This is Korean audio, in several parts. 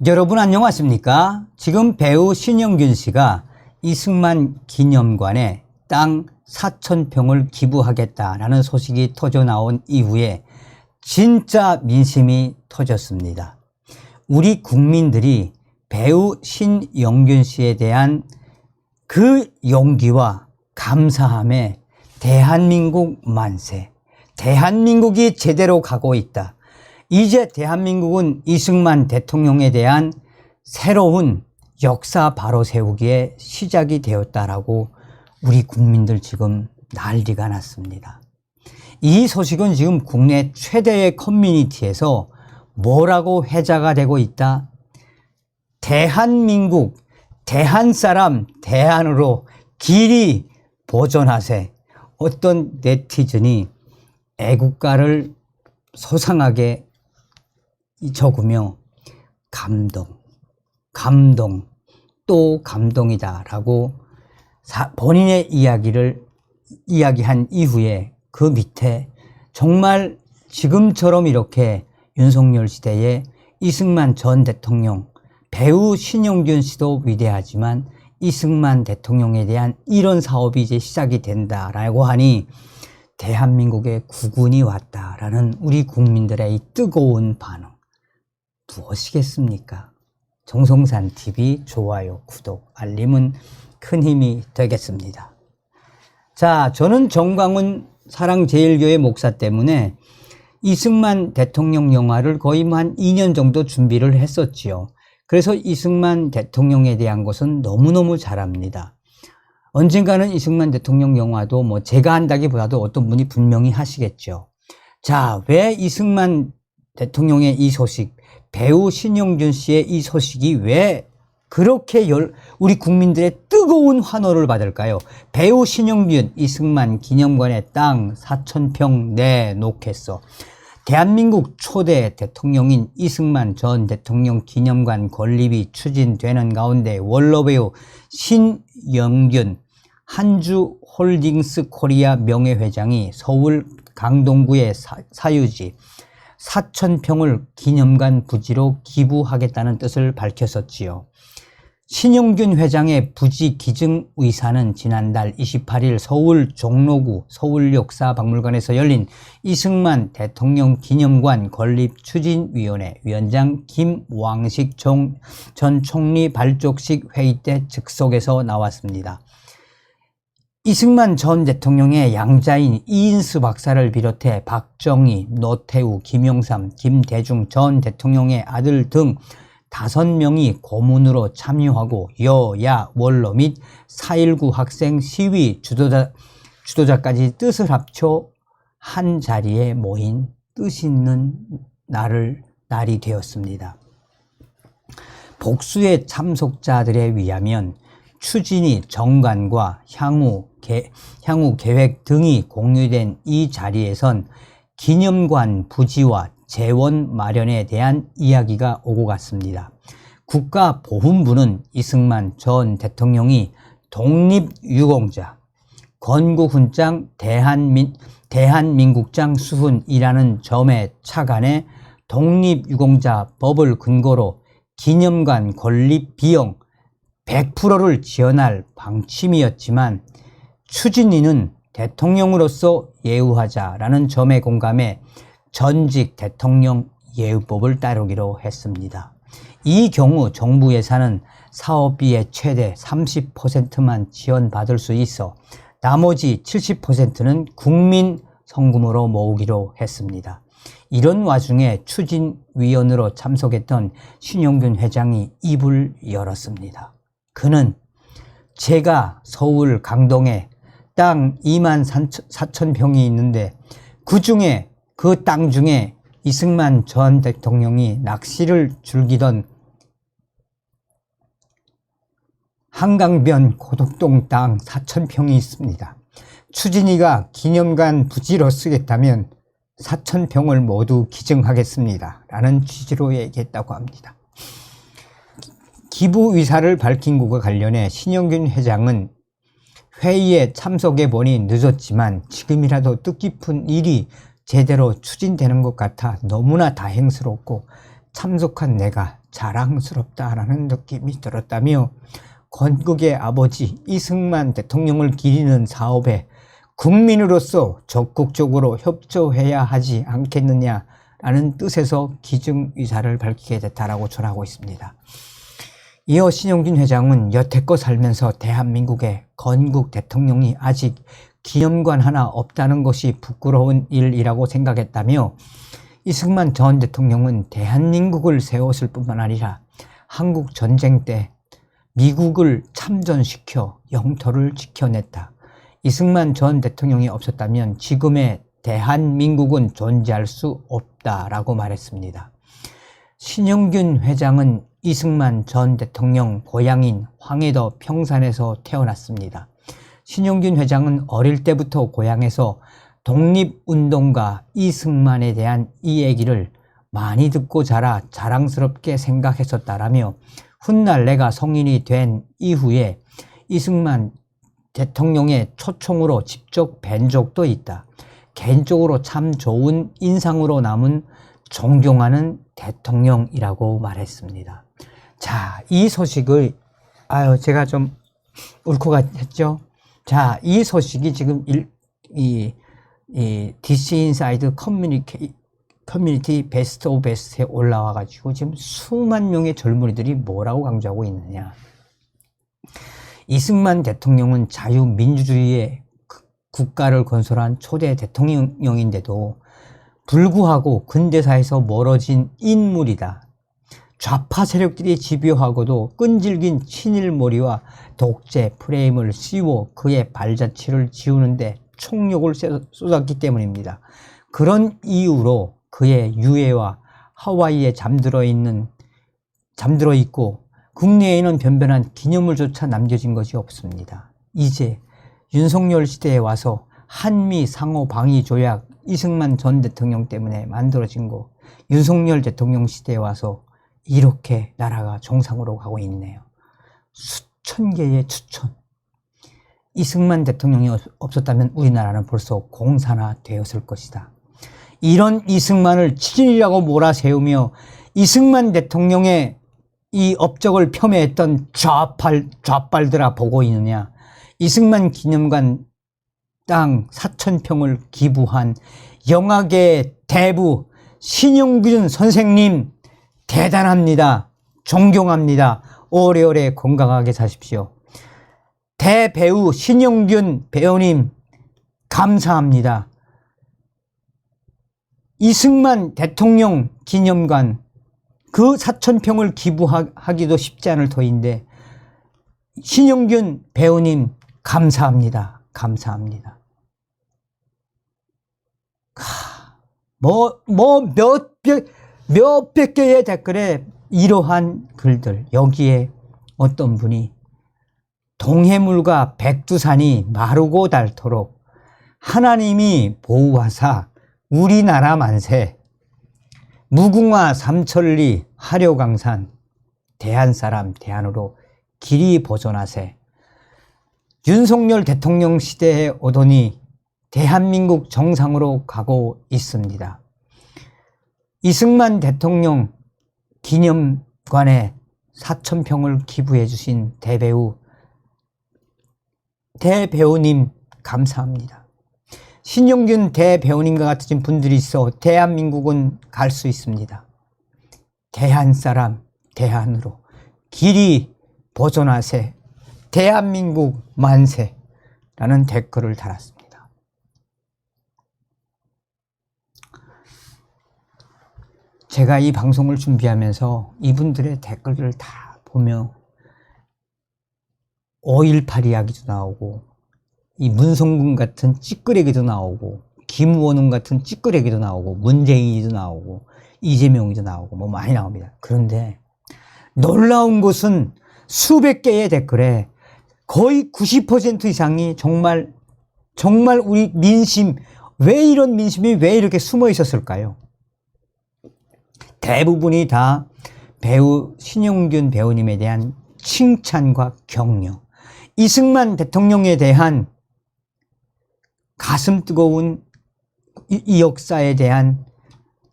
여러분 안녕하십니까? 지금 배우 신영균 씨가 이승만 기념관에 땅 4,000평을 기부하겠다라는 소식이 터져 나온 이후에 진짜 민심이 터졌습니다. 우리 국민들이 배우 신영균 씨에 대한 그 용기와 감사함에 대한민국 만세, 대한민국이 제대로 가고 있다. 이제 대한민국은 이승만 대통령에 대한 새로운 역사 바로 세우기에 시작이 되었다라고 우리 국민들 지금 난리가 났습니다. 이 소식은 지금 국내 최대의 커뮤니티에서 뭐라고 회자가 되고 있다? 대한민국, 대한사람, 대한으로 길이 보존하세. 어떤 네티즌이 애국가를 소상하게 적으며 감동, 또 감동이다라고 본인의 이야기를 이야기한 이후에 그 밑에 정말 지금처럼 이렇게 윤석열 시대에 이승만 전 대통령, 배우 신영균 씨도 위대하지만 이승만 대통령에 대한 이런 사업이 이제 시작이 된다라고 하니 대한민국에 국운이 왔다라는 우리 국민들의 이 뜨거운 반응. 무엇이겠습니까? 정성산TV 좋아요, 구독, 알림은 큰 힘이 되겠습니다. 자, 저는 정광훈 사랑제일교회 목사 때문에 이승만 대통령 영화를 거의 한 2년 정도 준비를 했었지요. 그래서 이승만 대통령에 대한 것은 너무너무 잘 압니다. 언젠가는 이승만 대통령 영화도 뭐 제가 한다기보다도 어떤 분이 분명히 하시겠죠. 자, 왜 이승만 대통령의 이 소식, 배우 신영균 씨의 이 소식이 왜 그렇게 우리 국민들의 뜨거운 환호를 받을까요? 배우 신영균, 이승만 기념관에 땅 4,000평 내놓겠어. 대한민국 초대 대통령인 이승만 전 대통령 기념관 건립이 추진되는 가운데 원로배우 신영균 한주홀딩스 코리아 명예회장이 서울 강동구의 사유지 4,000평을 기념관 부지로 기부하겠다는 뜻을 밝혔었지요. 신영균 회장의 부지 기증 의사는 지난달 28일 서울 종로구 서울역사박물관에서 열린 이승만 대통령 기념관 건립추진위원회 위원장 김왕식 전 총리 발족식 회의 때 즉석에서 나왔습니다. 이승만 전 대통령의 양자인 이인수 박사를 비롯해 박정희, 노태우, 김영삼, 김대중 전 대통령의 아들 등 5명이 고문으로 참여하고 여야 원로 및 4.19 학생 시위 주도자까지 뜻을 합쳐 한 자리에 모인 뜻 있는 날이 되었습니다. 복수의 참석자들에 의하면 추진위 정관과 향후 계획 등이 공유된 이 자리에선 기념관 부지와 재원 마련에 대한 이야기가 오고 갔습니다. 국가보훈부는 이승만 전 대통령이 독립유공자, 건국훈장 대한민국장 수훈이라는 점에 착안해 독립유공자 법을 근거로 기념관 건립 비용 100%를 지원할 방침이었지만 추진위는 대통령으로서 예우하자라는 점에 공감해 전직 대통령 예우법을 따르기로 했습니다. 이 경우 정부 예산은 사업비의 최대 30%만 지원받을 수 있어 나머지 70%는 국민 성금으로 모으기로 했습니다. 이런 와중에 추진위원으로 참석했던 신영균 회장이 입을 열었습니다. 그는 제가 서울 강동에 땅 24,000평이 있는데 그 땅 중에 이승만 전 대통령이 낚시를 즐기던 한강변 고덕동 땅 4,000평이 있습니다. 추진위가 기념관 부지로 쓰겠다면 4,000평을 모두 기증하겠습니다. 라는 취지로 얘기했다고 합니다. 기부 의사를 밝힌 것과 관련해 신영균 회장은 회의에 참석해 보니 늦었지만 지금이라도 뜻깊은 일이 제대로 추진되는 것 같아 너무나 다행스럽고 참석한 내가 자랑스럽다라는 느낌이 들었다며 건국의 아버지 이승만 대통령을 기리는 사업에 국민으로서 적극적으로 협조해야 하지 않겠느냐라는 뜻에서 기증의사를 밝히게 됐다라고 전하고 있습니다. 이어 신용균 회장은 여태껏 살면서 대한민국의 건국 대통령이 아직 기념관 하나 없다는 것이 부끄러운 일이라고 생각했다며 이승만 전 대통령은 대한민국을 세웠을 뿐만 아니라 한국 전쟁 때 미국을 참전시켜 영토를 지켜냈다. 이승만 전 대통령이 없었다면 지금의 대한민국은 존재할 수 없다라고 말했습니다. 신용균 회장은 이승만 전 대통령 고향인 황해도 평산에서 태어났습니다. 신용균 회장은 어릴 때부터 고향에서 독립운동가 이승만에 대한 이야기를 많이 듣고 자라 자랑스럽게 생각했었다라며 훗날 내가 성인이 된 이후에 이승만 대통령의 초청으로 직접 뵌 적도 있다. 개인적으로 참 좋은 인상으로 남은 존경하는 대통령이라고 말했습니다. 자, 이 소식을 제가 좀 울컥했죠. 자, 이 소식이 지금 DC 인사이드 커뮤니티 베스트 오브 베스트에 올라와 가지고 지금 수만 명의 젊은이들이 뭐라고 강조하고 있느냐. 이승만 대통령은 자유민주주의의 국가를 건설한 초대 대통령인데도 불구하고 근대사에서 멀어진 인물이다. 좌파 세력들이 집요하고도 끈질긴 친일몰이와 독재 프레임을 씌워 그의 발자취를 지우는데 총력을 쏟았기 때문입니다. 그런 이유로 그의 유해와 하와이에 잠들어 있고 국내에는 변변한 기념물조차 남겨진 것이 없습니다. 이제 윤석열 시대에 와서 한미 상호 방위 조약 이승만 전 대통령 때문에 만들어진 거, 윤석열 대통령 시대에 와서 이렇게 나라가 정상으로 가고 있네요. 수천 개의 추천. 이승만 대통령이 없었다면 우리나라는 벌써 공산화되었을 것이다. 이런 이승만을 친일이라고 몰아세우며 이승만 대통령의 이 업적을 폄훼했던 좌빨들아 보고 있느냐. 이승만 기념관 땅 4,000평을 기부한 영화계의 대부 신용균 선생님 대단합니다. 존경합니다. 오래오래 건강하게 사십시오. 대배우 신용균 배우님 감사합니다. 이승만 대통령 기념관 그 4,000평을 기부하기도 쉽지 않을 터인데 신용균 배우님 감사합니다. 감사합니다. 몇백 개의 댓글에 이러한 글들, 여기에 어떤 분이 동해물과 백두산이 마르고 닳도록 하나님이 보호하사 우리나라 만세, 무궁화 삼천리 화려강산 대한사람 대한으로 길이 보존하세. 윤석열 대통령 시대에 오더니 대한민국 정상으로 가고 있습니다. 이승만 대통령 기념관에 4,000평을 기부해 주신 대배우님 감사합니다. 신용균 대배우님과 같은 분들이 있어 대한민국은 갈 수 있습니다. 대한사람 대한으로 길이 보존하세. 대한민국 만세라는 댓글을 달았습니다. 제가 이 방송을 준비하면서 이분들의 댓글들을 다 보며 5.18 이야기도 나오고 이 문성군 같은 찌끄레기도 나오고 김원웅 같은 찌끄레기도 나오고 문재인이도 나오고 이재명이도 나오고 뭐 많이 나옵니다. 그런데 놀라운 것은 수백 개의 댓글에 거의 90% 이상이 정말 우리 민심, 왜 이런 민심이 왜 이렇게 숨어 있었을까요? 대부분이 다 배우 신용균 배우님에 대한 칭찬과 격려, 이승만 대통령에 대한 가슴 뜨거운 이 역사에 대한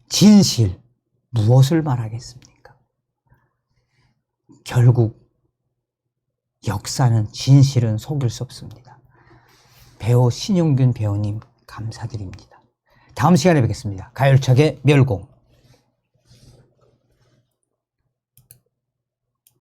진실, 무엇을 말하겠습니까? 결국 역사는 진실은 속일 수 없습니다. 배우 신용균 배우님 감사드립니다. 다음 시간에 뵙겠습니다. 가열차게 멸공.